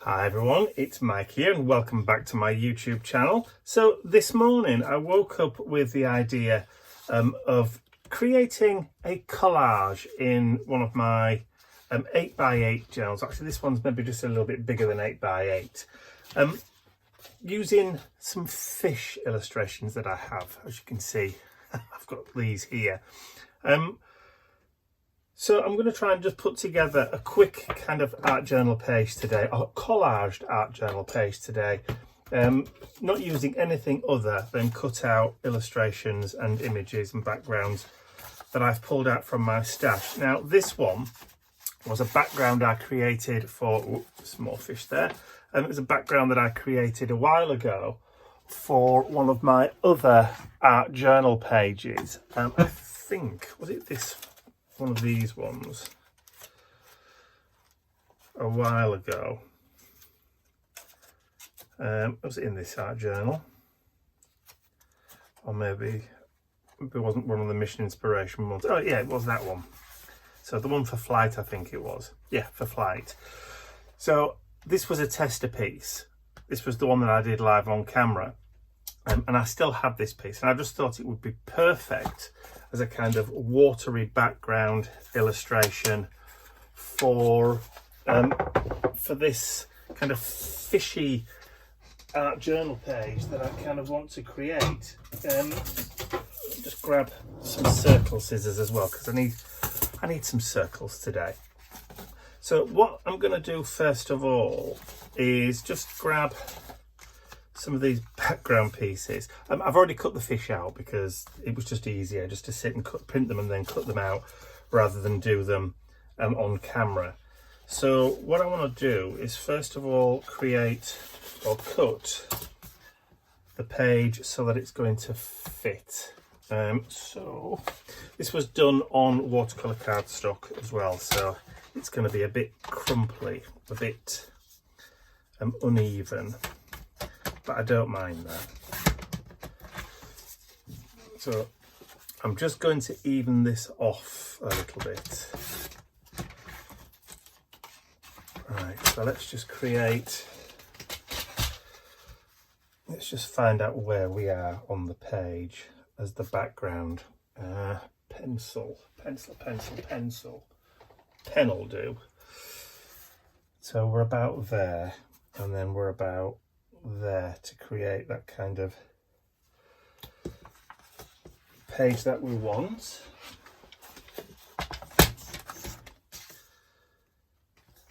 Hi everyone, it's Mike here and welcome back to my YouTube channel. So this morning I woke up with the idea of creating a collage in one of my 8x8 journals. Actually this one's maybe just a little bit bigger than 8x8. Using some fish illustrations that I have, as you can see. I've got these here. So I'm going to try and just put together a quick kind of art journal page today, or collaged art journal page today, not using anything other than cut out illustrations and images and backgrounds that I've pulled out from my stash. Now this one was a background I created for, small fish there, it was a background that I created a while ago for one of my other art journal pages. I think, was it this one of these ones a while ago? Was it in this art journal, or maybe it wasn't one of the mission inspiration ones? Oh yeah, it was that one. So the one for flight, I think it was. Yeah, for flight. So this was a tester piece. This was the one that I did live on camera, and I still have this piece, and I just thought it would be perfect as a kind of watery background illustration for this kind of fishy art journal page that I kind of want to create. Just grab some circle scissors as well, because I need some circles today. So what I'm going to do first of all is just grab some of these background pieces. I've already cut the fish out because it was just easier just to sit and print them and then cut them out rather than do them on camera. So what I want to do is first of all create or cut the page so that it's going to fit. So this was done on watercolor cardstock as well, so it's going to be a bit crumply, a bit uneven. But I don't mind that. So I'm just going to even this off a little bit. Right, so let's just find out where we are on the page as the background. Pencil. Pen will do. So we're about there, and then we're about there to create that kind of page that we want.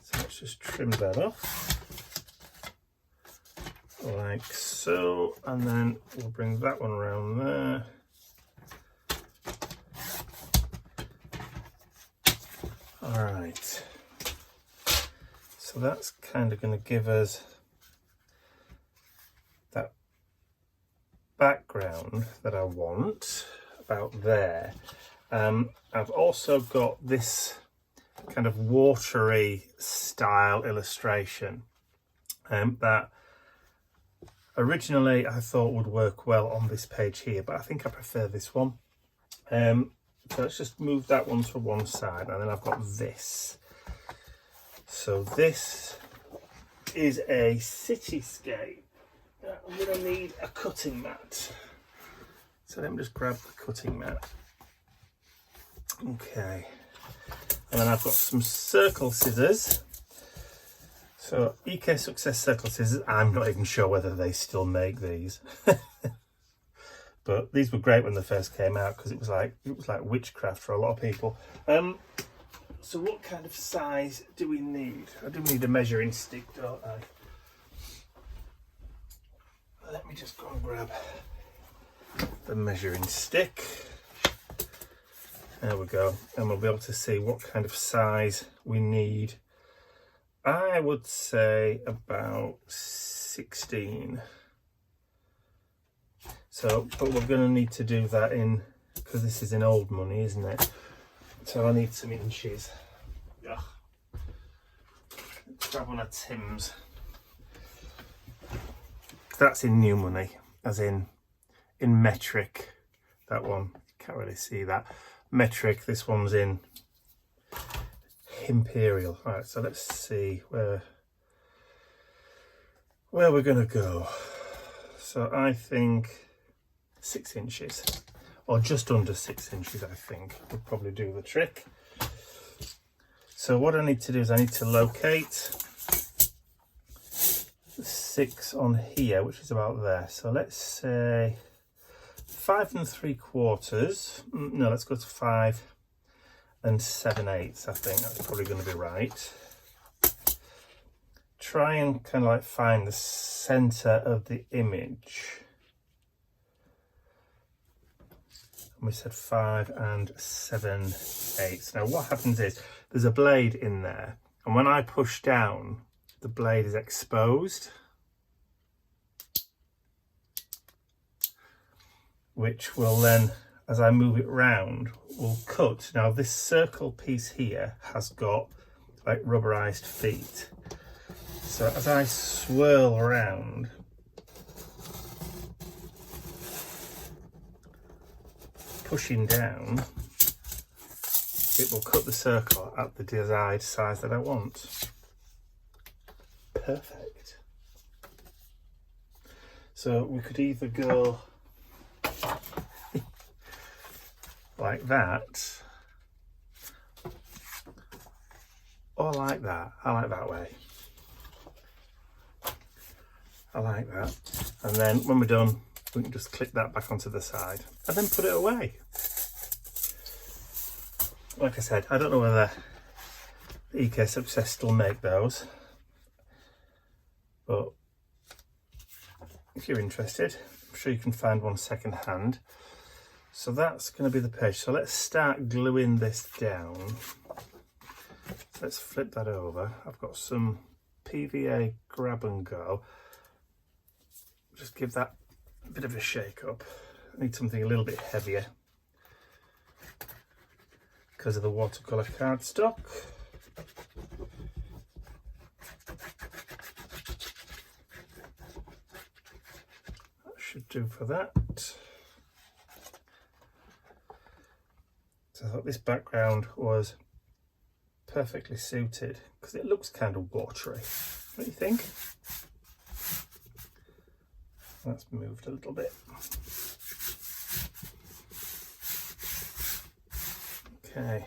So let's just trim that off like so, and then we'll bring that one around there. All right, so that's kind of going to give us that background that I want about there. I've also got this kind of watery style illustration that originally I thought would work well on this page here, but I think I prefer this one. So let's just move that one to one side, and then I've got this. So this is a cityscape. I'm going to need a cutting mat. So let me just grab the cutting mat. Okay. And then I've got some circle scissors. So EK Success circle scissors. I'm not even sure whether they still make these. But these were great when they first came out because it was like witchcraft for a lot of people. So what kind of size do we need? I do need a measuring stick, don't I? Let me just go and grab the measuring stick. There we go. And we'll be able to see what kind of size we need. I would say about 16. So, but we're going to need to do that in, because this is in old money, isn't it? So I need some inches. Ugh. Let's grab one of Tim's. That's in new money, as in metric. That one, can't really see that. Metric, this one's in imperial. Right, so let's see where where we're going to go. So I think 6 inches, or just under 6 inches, I think would probably do the trick. So what I need to do is I need to locate the 6 on here, which is about there. So let's say 5 3/4. No, let's go to 5 7/8. I think that's probably going to be right. Try and kind of like find the center of the image. And we said 5 7/8. Now what happens is there's a blade in there, and when I push down, the blade is exposed, which will then, as I move it round, will cut. Now this circle piece here has got like rubberized feet. So as I swirl around, pushing down, it will cut the circle at the desired size that I want. Perfect. So we could either go like that, or like that. I like that way. I like that. And then when we're done, we can just click that back onto the side and then put it away. Like I said, I don't know whether the EK Success still make those, but if you're interested, I'm sure you can find one second hand. So that's going to be the page. So let's start gluing this down. So let's flip that over. I've got some PVA grab and go. Just give that a bit of a shake up. I need something a little bit heavier because of the watercolour cardstock. That should do for that. So I thought this background was perfectly suited because it looks kind of watery. What do you think? That's moved a little bit. Okay,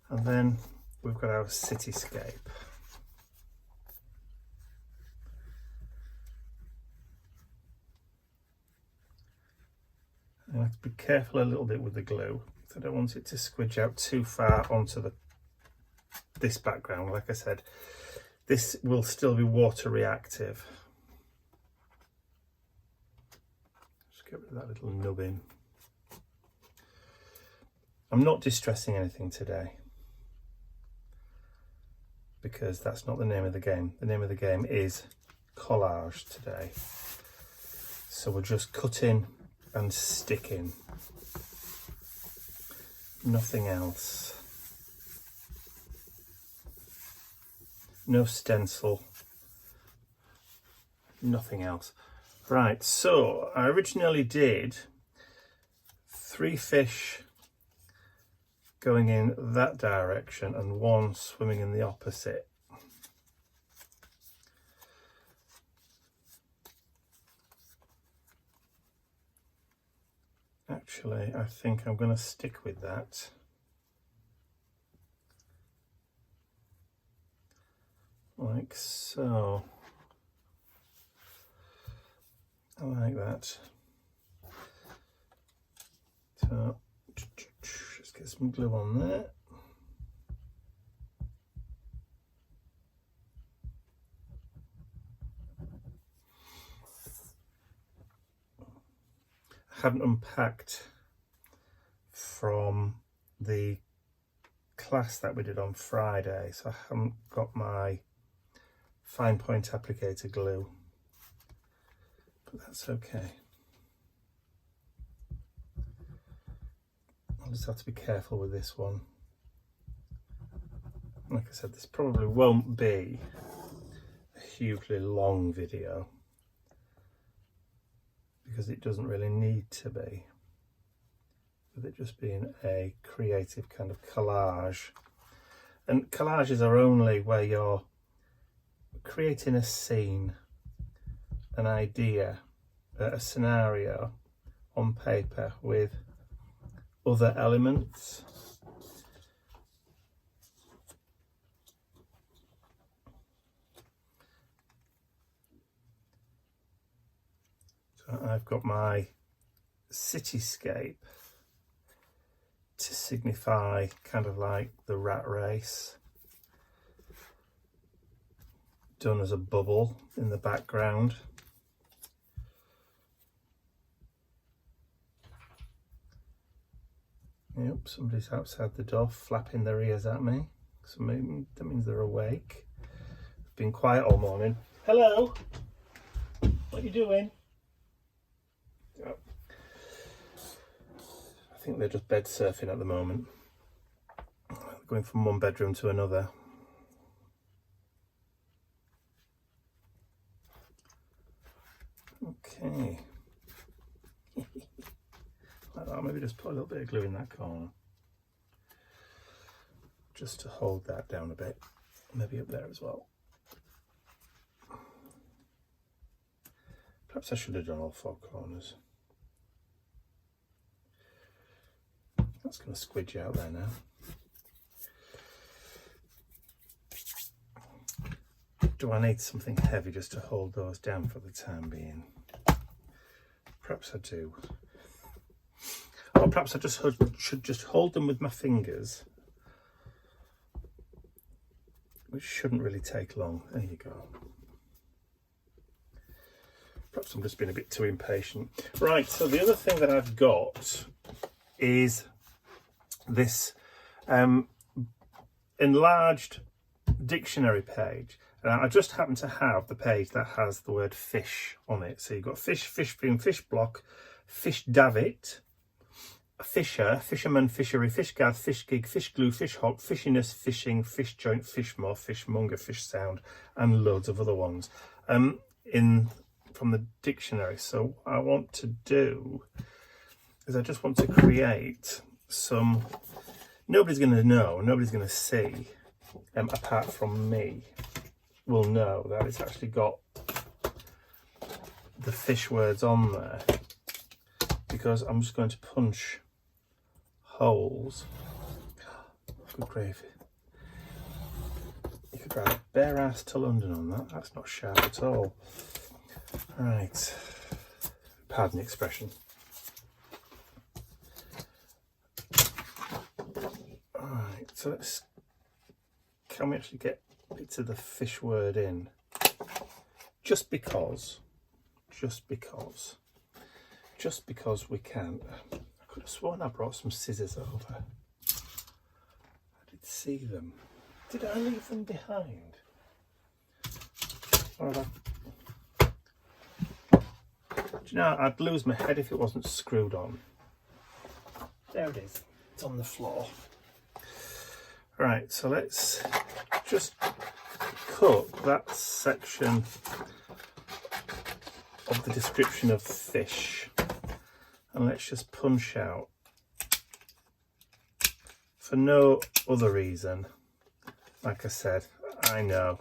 and then we've got our cityscape. I have to be careful a little bit with the glue. I don't want it to squidge out too far onto this background. Like I said, this will still be water reactive. Just get rid of that little nubbin. I'm not distressing anything today because that's not the name of the game. The name of the game is Collage today. So we're just cutting and sticking. Nothing else. No stencil. Nothing else. Right, so I originally did 3 fish going in that direction and 1 swimming in the opposite. Actually, I think I'm going to stick with that. Like so. I like that. So, just get some glue on there. I haven't unpacked from the class that we did on Friday, so I haven't got my fine point applicator glue, but that's okay. I'll just have to be careful with this one. Like I said, this probably won't be a hugely long video because it doesn't really need to be, with it just being a creative kind of collage. And collages are only where you're creating a scene an idea, a scenario on paper with other elements. So I've got my cityscape to signify kind of like the rat race, done as a bubble in the background. Yep, somebody's outside the door flapping their ears at me. So maybe that means they're awake. I've been quiet all morning. Hello, what are you doing? Oh. I think they're just bed surfing at the moment, going from one bedroom to another. Okay. Like that. Maybe just put a little bit of glue in that corner, just to hold that down a bit. Maybe up there as well. Perhaps I should have done all four corners. That's going to squidge out there now. Do I need something heavy just to hold those down for the time being? Perhaps I do. Or perhaps I just should just hold them with my fingers, which shouldn't really take long. There you go. Perhaps I'm just being a bit too impatient. Right, so the other thing that I've got is this enlarged dictionary page. I just happen to have the page that has the word fish on it. So you've got fish, fish being fish block, fish davit, fisher, fisherman, fishery, fish gath, fish gig, fish glue, fish hop, fishiness, fishing, fish joint, fish moth, fish monger, fish sound, and loads of other ones from the dictionary. So what I want to do is I just want to create some, nobody's going to know, nobody's going to see, apart from me, will know that it's actually got the fish words on there, because I'm just going to punch holes. Good gravy. You could drive a bare ass to London on that. That's not sharp at all. Right, pardon the expression. Alright, so can we actually get bits of the fish word in? Just because we can. I could have sworn I brought some scissors over. I did see them. Did I leave them behind? Or have I... Do you know, I'd lose my head if it wasn't screwed on. There it is. It's on the floor. Right, so let's just cut that section of the description of fish, and let's just punch out, for no other reason, like I said, I know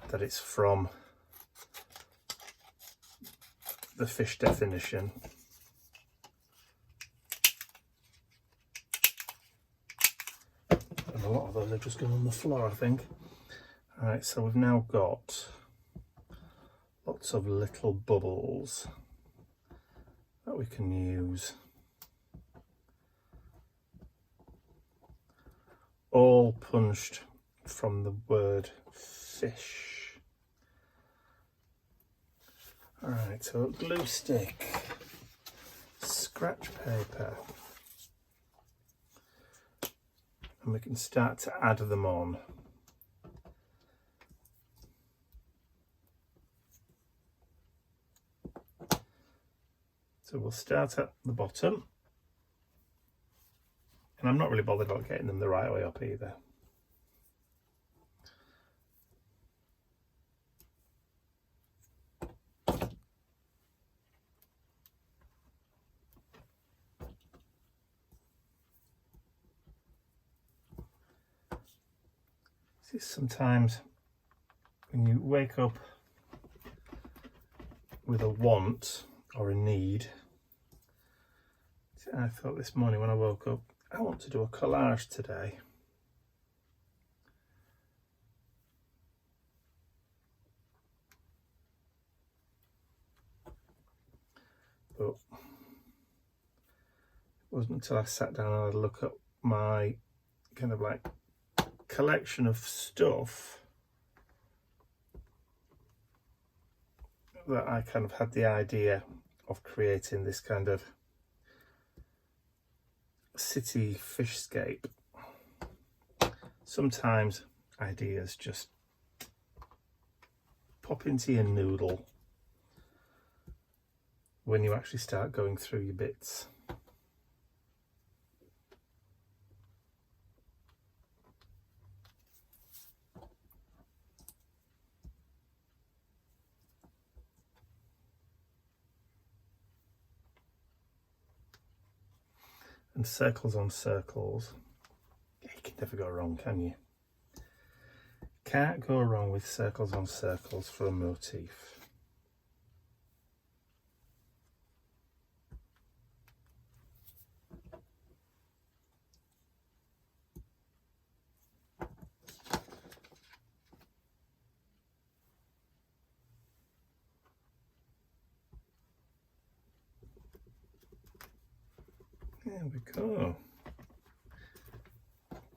that it's from the fish definition. And a lot of those are just going on the floor, I think. Alright, so we've now got lots of little bubbles that we can use, all punched from the word fish. Alright, so glue stick, scratch paper, and we can start to add them on. So we'll start at the bottom, and I'm not really bothered about getting them the right way up either. Sometimes when you wake up with a want or a need, I thought this morning when I woke up, I want to do a collage today. But it wasn't until I sat down and had a look at my kind of like collection of stuff that I kind of had the idea of creating this kind of city fishscape. Sometimes ideas just pop into your noodle when you actually start going through your bits. And circles on circles, you can never go wrong, can you? Can't go wrong with circles on circles for a motif. There we go.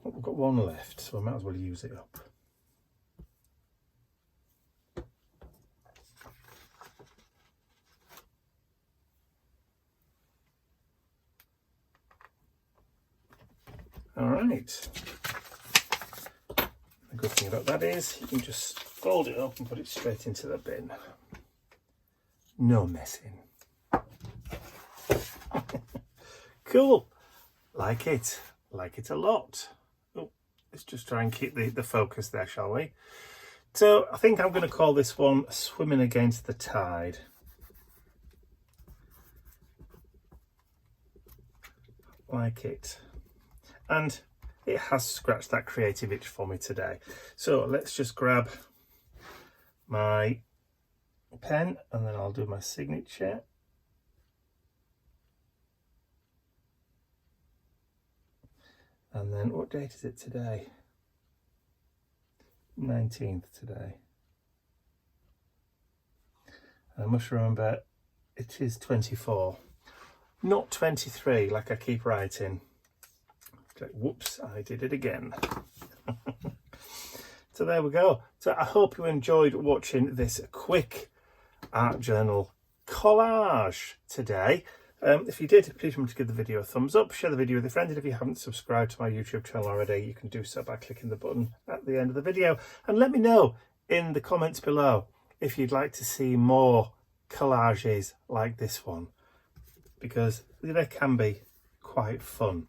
Well, we've got one left, so I might as well use it up. All right. The good thing about that is you can just fold it up and put it straight into the bin. No messing. Cool. Like it a lot. Oh, let's just try and keep the focus there, shall we? So I think I'm going to call this one Swimming Against the Tide. Like it. And it has scratched that creative itch for me today. So let's just grab my pen and then I'll do my signature. And then what date is it today? 19th today. And I must remember it is 24, not 23 like I keep writing. Okay, whoops, I did it again. So there we go. So I hope you enjoyed watching this quick art journal collage today. If you did, please remember to give the video a thumbs up, share the video with a friend, and if you haven't subscribed to my YouTube channel already, you can do so by clicking the button at the end of the video. And let me know in the comments below if you'd like to see more collages like this one, because they can be quite fun.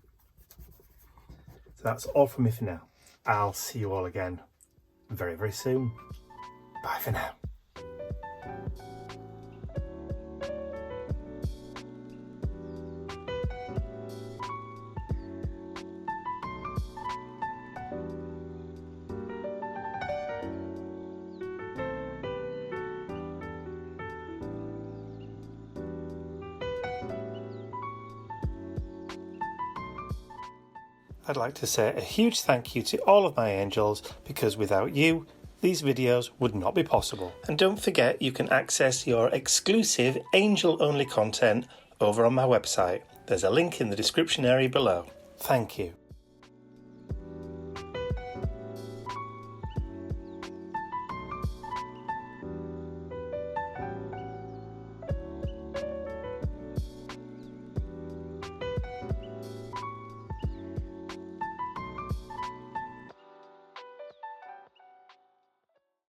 So that's all from me for now. I'll see you all again very, very soon. Bye for now. I'd like to say a huge thank you to all of my angels, because without you, these videos would not be possible. And don't forget, you can access your exclusive angel-only content over on my website. There's a link in the description area below. Thank you.